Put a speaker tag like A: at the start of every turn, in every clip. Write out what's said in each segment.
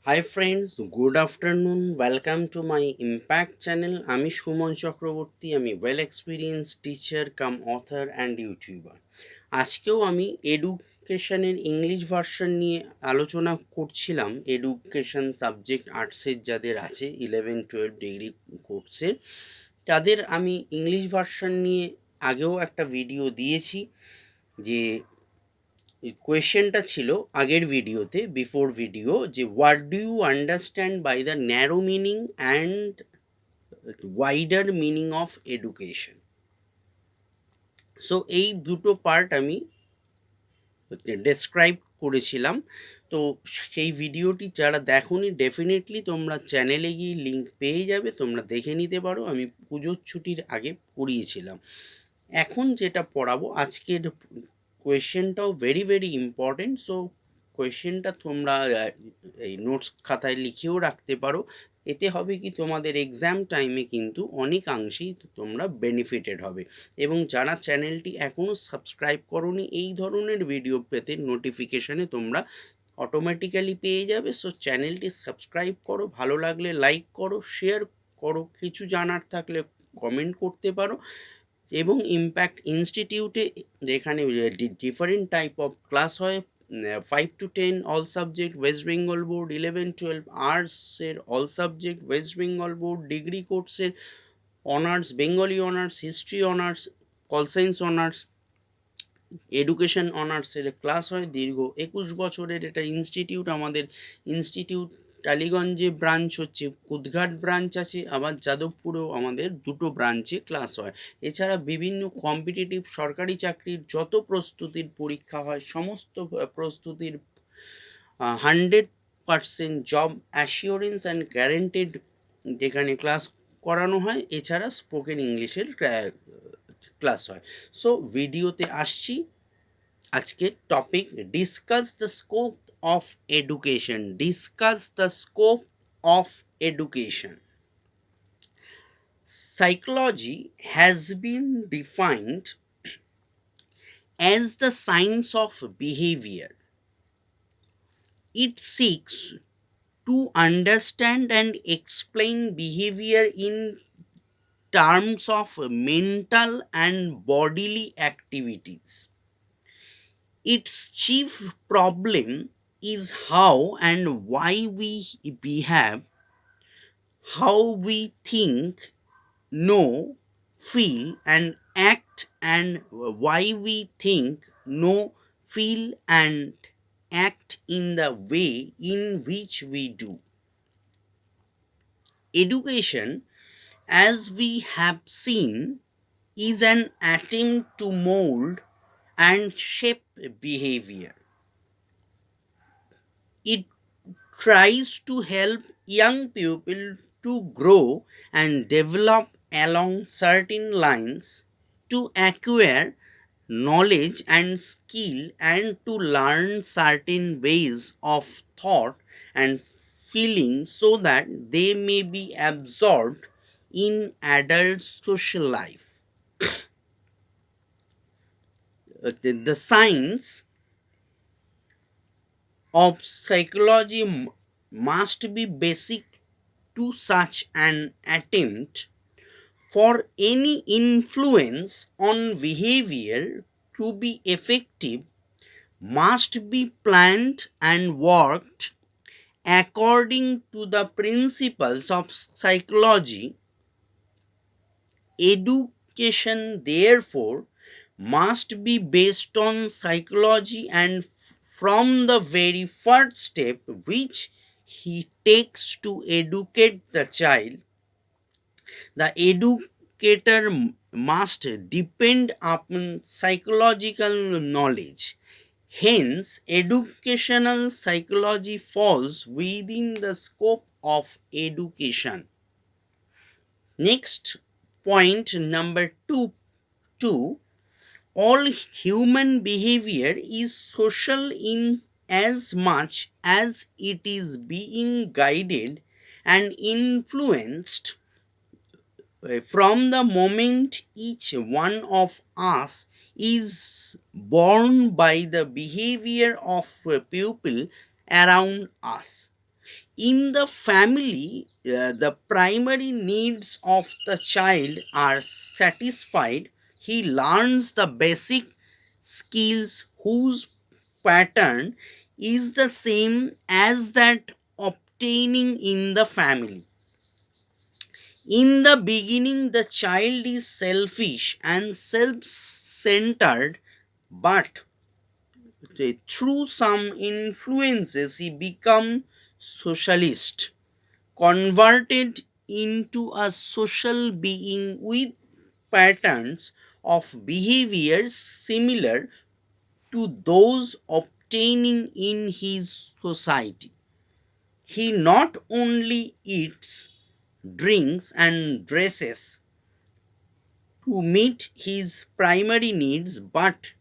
A: Hi friends, good afternoon. Welcome to my Impact channel. আমি সুমন চক্রবর্তী, আমি well experience teacher cum author and YouTuber. আজকেও আমি এডুকেশনের English version নিয়ে আলোচনা করছিলাম। এডুকেশন সাবজেক্ট আর্টসের যাদের আছে 11-12 ডিগ্রি কোর্সের, তাদের আমি ইংলিশ ভার্সন নিয়ে আগেও একটা ভিডিও দিয়েছি। যে কোয়েশ্চেনটা ছিল আগের ভিডিওতে, বিফোর ভিডিও, যে what do you understand by the narrow meaning and wider meaning of education. So এই দুটো পার্ট আমি ডেসক্রাইব করেছিলাম। তো সেই ভিডিওটি যারা দেখোনি, ডেফিনেটলি তোমরা চ্যানেলে গিয়ে লিঙ্ক পেয়ে যাবে, তোমরা দেখে নিতে পারো। আমি পুজোর ছুটির আগে পড়িয়েছিলাম। এখন যেটা পড়াবো, আজকের কোয়েশ্চেনটাও ভেরি ভেরি ইম্পর্টেন্ট। সো কোয়েশ্চেনটা তোমরা এই নোটস খাতায় লিখেও রাখতে পারো। এতে হবে কি, তোমাদের এক্সাম টাইমে কিন্তু অনেকাংশেই তোমরা বেনিফিটেড হবে। এবং যারা চ্যানেলটি এখনও সাবস্ক্রাইব করোনি, এই ধরনের ভিডিও পেতে নোটিফিকেশানে তোমরা অটোমেটিক্যালি পেয়ে যাবে। সো চ্যানেলটি সাবস্ক্রাইব করো, ভালো লাগলে লাইক করো, শেয়ার করো, কিছু জানার থাকলে কমেন্ট করতে পারো। এবং ইম্প্যাক্ট ইনস্টিটিউটে যেখানে ডিফারেন্ট টাইপ অফ ক্লাস হয়, 5 to 10 all subject West Bengal board, 11-12 আর্টসের all subject West Bengal board, degree কোর্সের honours, Bengali honours, history honours, pol science honours, education অনার্সের ক্লাস হয়। দীর্ঘ 21 বছরের এটা ইনস্টিটিউট। আমাদের ইনস্টিটিউট টালিগঞ্জে ব্রাঞ্চ হচ্ছে, কুদঘাট ব্রাঞ্চ আছে, আবার যাদবপুরেও আমাদের দুটো ব্রাঞ্চে ক্লাস হয়। এছাড়া বিভিন্ন কম্পিটিটিভ সরকারি চাকরির যত প্রস্তুতির পরীক্ষা হয়, সমস্ত প্রস্তুতির 100% জব অ্যাসিওরেন্স অ্যান্ড গ্যারেন্টেড যেখানে ক্লাস করানো হয়। এছাড়া স্পোকেন ইংলিশের ক্লাস হয়। সো ভিডিওতে আসছি। আজকে topic, discuss the scope of education. Discuss the scope of education. Psychology has been defined as the science of behavior. It seeks to understand and explain behavior in terms of mental and bodily activities. Its chief problem is how and why we behave, how we think, know, feel, and act, and why we think, know, feel, and act in the way in which we do. Education, as we have seen, is an attempt to mold and shape behavior. It tries to help young people to grow and develop along certain lines, to acquire knowledge and skill, and to learn certain ways of thought and feeling so that they may be absorbed in adult social life. The science of psychology must be basic to such an attempt. For any influence on behavior to be effective, must be planned and worked according to the principles of psychology. Education, therefore, must be based on psychology, and from the very first step which he takes to educate the child, the educator must depend upon psychological knowledge. Hence, educational psychology falls within the scope of education. Next point, number two, all human behavior is social in as much as it is being guided and influenced from the moment each one of us is born by the behavior of a pupil around us. In the family, the primary needs of the child are satisfied. He learns the basic skills whose pattern is the same as that obtaining in the family. In the beginning, the child is selfish and self centered, but through some influences, he becomes socialist, converted into a social being with patterns of behavior similar to those obtaining in his society. He not only eats, drinks, and dresses to meet his primary needs, but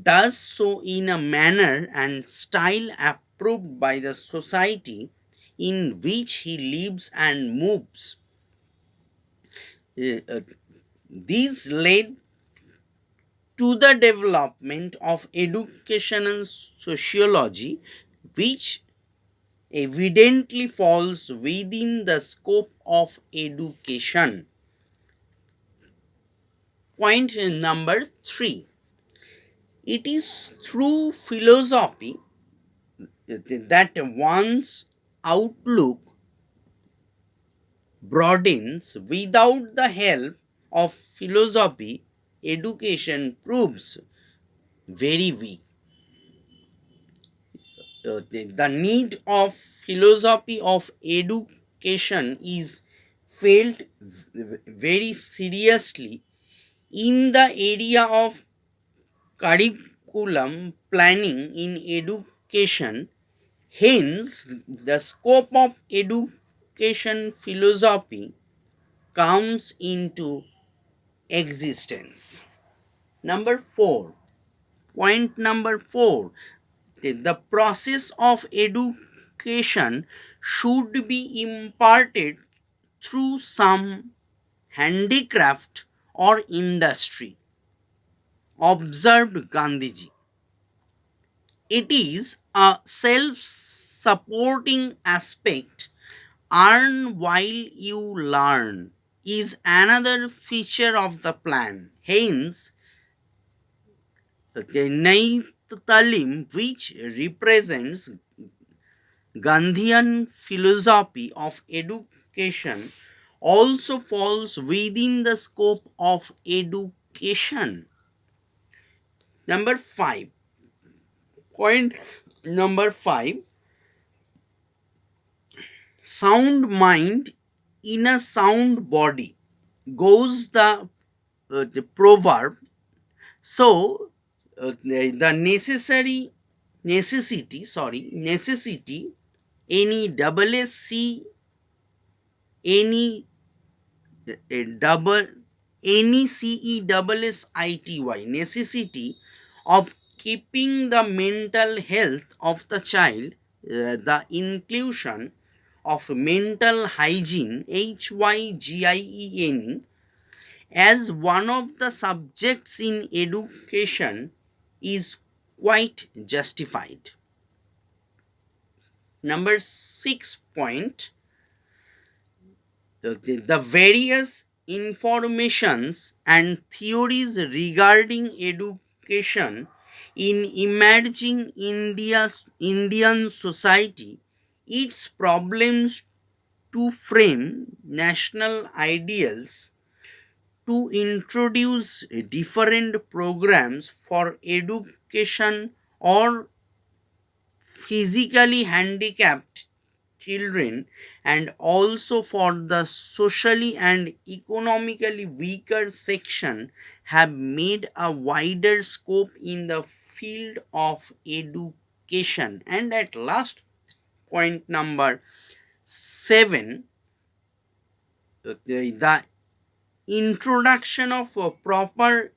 A: does so in a manner and style approved by the society in which he lives and moves. Uh, uh, These led to the development of educational sociology, which evidently falls within the scope of education. Point number three, it is through philosophy that one's outlook broadens. Without the help of philosophy, education proves very weak. The need of philosophy of education is felt very seriously in the area of curriculum planning in education. Hence, the scope of education philosophy comes into existence. Number four, point number four, the process of education should be imparted through some handicraft or industry, observed Gandhiji. It is a self supporting aspect. Earn while you learn is another feature of the plan. Hence, the Nai Talim, which represents Gandhian philosophy of education, also falls within the scope of education. Number five, point number five, sound mind in a sound body goes the proverb. So, the necessity, any double S C, any double any CESSITY, necessity of keeping the mental health of the child, the inclusion of mental hygiene, HYGIENE, as one of the subjects in education is quite justified. Number six point, the various informations and theories regarding education in emerging Indian society, its problems to frame national ideals, to introduce different programs for education or physically handicapped children, and also for the socially and economically weaker section, have made a wider scope in the field of education. And at last, point number 7, the introduction of a proper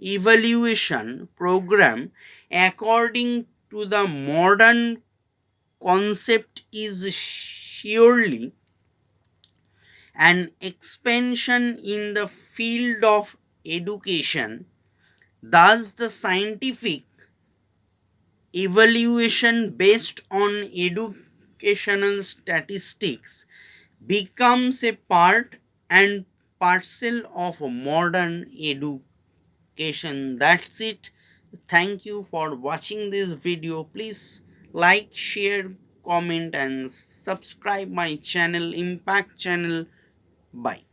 A: evaluation program according to the modern concept is surely an expansion in the field of education. Thus, the scientific evaluation based on educational statistics becomes a part and parcel of modern education. That's it. Thank you for watching this video. Please like, share, comment and subscribe my channel, Impact Channel. Bye.